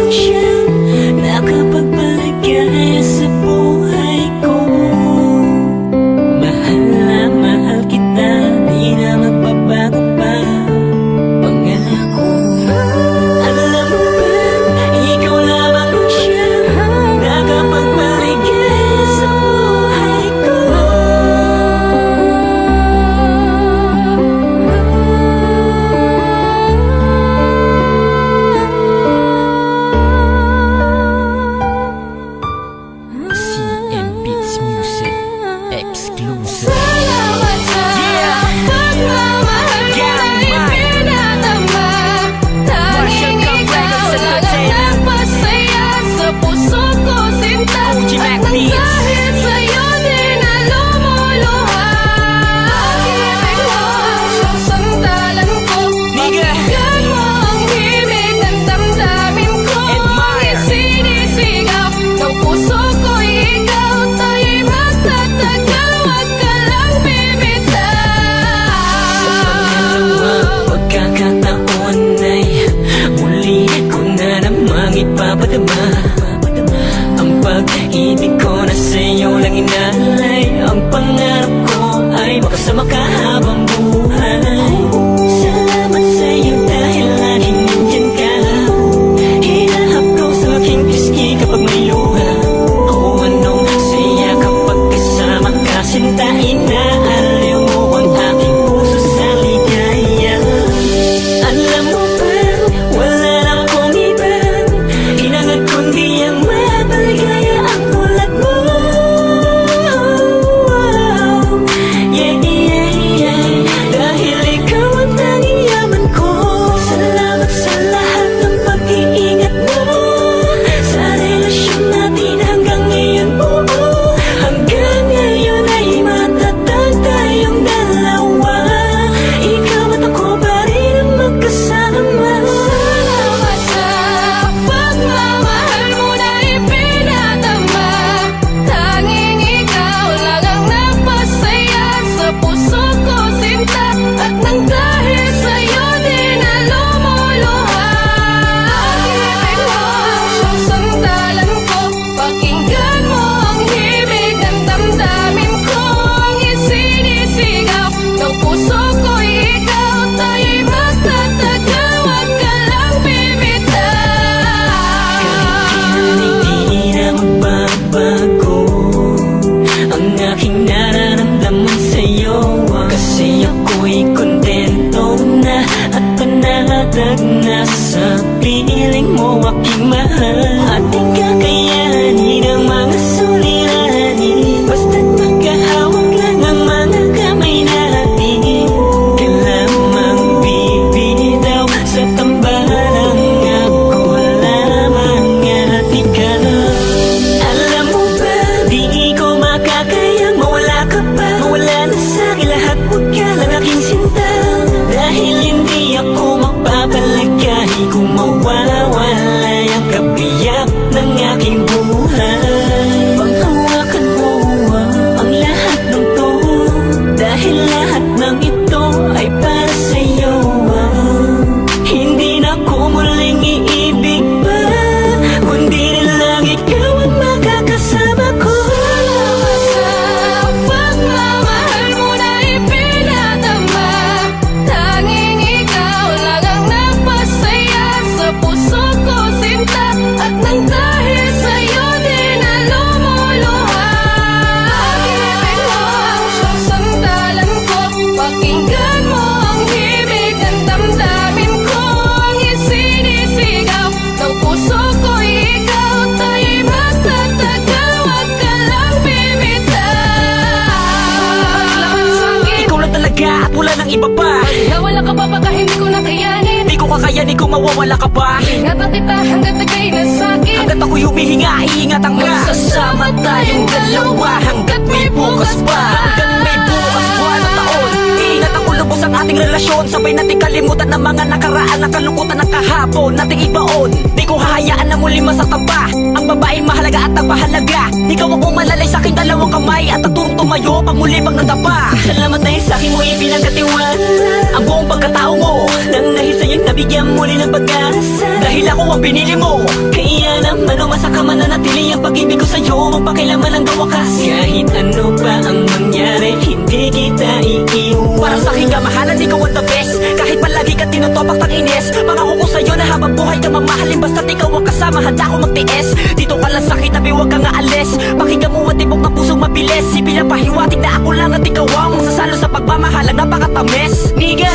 lamang siyang nakapagpaligaya sa buhay ko. Mahal na mahal kita, di na magbabago pa pangako. Alam mo ba, ikaw lamang siyang nakapagpaligaya sa buhay ko. CM Beats Music Exclusive. Salamat sa pagmamahal mo na ipinadama. Tanging ikaw lang ang nagpasaya sa puso ko, sinta. At nang dahil sa'yo di na lumuluha. Pag-ibig mo ang siyang sandalan ko. Pakinggan mo ang himig ng damdamin ko. Ang sinisigaw ng puso ko'y ikaw. Tayo'y magtatagal, wag ka lang bibitaw. Sa pangalawang pagkakataon ay muli ko na namang ipapadama ang pag-ibig ko na sa'yo lang inalay. Ang pangarap ko ay makasama ka habang buhay. Salamat sa'yo dahil laging nandyan ka. Hinahaplo sa aking pisngi kapag may luha. O anong saya kapag kasama ka, sinta. Inaaliw mo ang aking puso sa ligaya. Alam mo ba, wala na akong iba hinangad kundi ang mapaligaya ang tulad mo. Yeah, yeah, yeah. Dahil ikaw ang tanging yaman ko. Salamat sa lahat ng pag-iingat mo sa relasyon natin hanggang ngayon buo. Hanggang ngayon ay matatag tayong dalawa. Ikaw at ako pa rin ang magkasama. Salamat sa pagmamahal mo na ipinadama. Tanging ikaw lang ang nagpasaya sa puso ko, sinta. At nang dahil sa'yo di na lumuluha. Pag-ibig mo ang siyang sandalan ko. Pakinggan mo ang himig ng damdamin ko. Ang isinisigaw ng puso ko'y ikaw. Tayo'y magtatagal, wag ka lang bibitaw. Hindi na magbabago ang aking nararamdaman sa'yo. Kasi ako'y kontento na at panatag na sa piling mo aking mahal. At di kakayanin ang mga suliranin, basta't magkahawak lang ang mga kamay natin. Kailamang bibitaw sa tambalang ako lamang at ikaw. Alam mo ba, di ko makakayang mawala ka pa. Mawala na sa'kin lahat, huwag ka lang aking sinta. Dahil hindi ako magpapalagahi kung mawawala ang kabiyak ng aking buhay. Panghawakan mo ang lahat ng to, dahil lahat ng ito ay para sa'yo. Hindi na ko muling iibig pa, kundi rin lang ikaw ang makakasama ko. Salamat sa pagmamahal mo na ipinadama. Tanging ikaw lang ang nagpasaya sa puso ko, sinta. At nang dahil sa'yo di na lumuluha. Pag-ibig mo ang siyang sandalan ko. Pakinggan mo ang himig ng damdamin ko. Ang isinisigaw ng puso ko'y ikaw. Tayo'y magtatagal, wag ka lang bibitaw. Ikaw lang talaga at wala nang iba pa. Nawala ka ba baka hindi ko nakayanin? Di ko kakayanin kung mawawala ka pa. Ingatan kita hanggat ika'y nasakit. Hanggat ako'y humihinga, iingatan ka. Magsasama tayong dalawa hanggat may bukas pa. Hanggang may bukas buwan at taon, iingatan ko lubos ang ating relasyon. Sabay natin kalimutan ng mga nakaraan, ang kalungkutan ng kahapon nating ibaon. Di ko hahayaan na muli masaktan pa ang babaeng mahalaga at nagpahalaga. Ikaw ang umalalay sa aking dalawang kamay at nagturong tumayo pag muli pag nadapa. Salamat dahil sa akin mo ipinagkatiwala ang buong pagkatao mo nang nahisayin na mabigyan muli ng pag-asa. Dahil ako ang pinili mo, kaya naman umasa ka mananatili ang pag-ibig ko sa'yo, magpakailaman ang gawakas. Kahit ano pa ang mangyari, hindi kita iiwan. Para sa'kin kamahalan, ikaw ang the best. Kahit palagi ka tinutopak ng ines, pangako ko sa'yo na habang buhay ka mamahalin. Basta't ikaw ang kasama, handa ko magtiis. Dito ka lang sa kitabi, huwag kang aalis. Pakinggan mo ang tibok ng pusong mabilis. Ipinapahiwatig na ako lang at ikaw ang masasalo sa pagmamahal ang napakatamis. Niga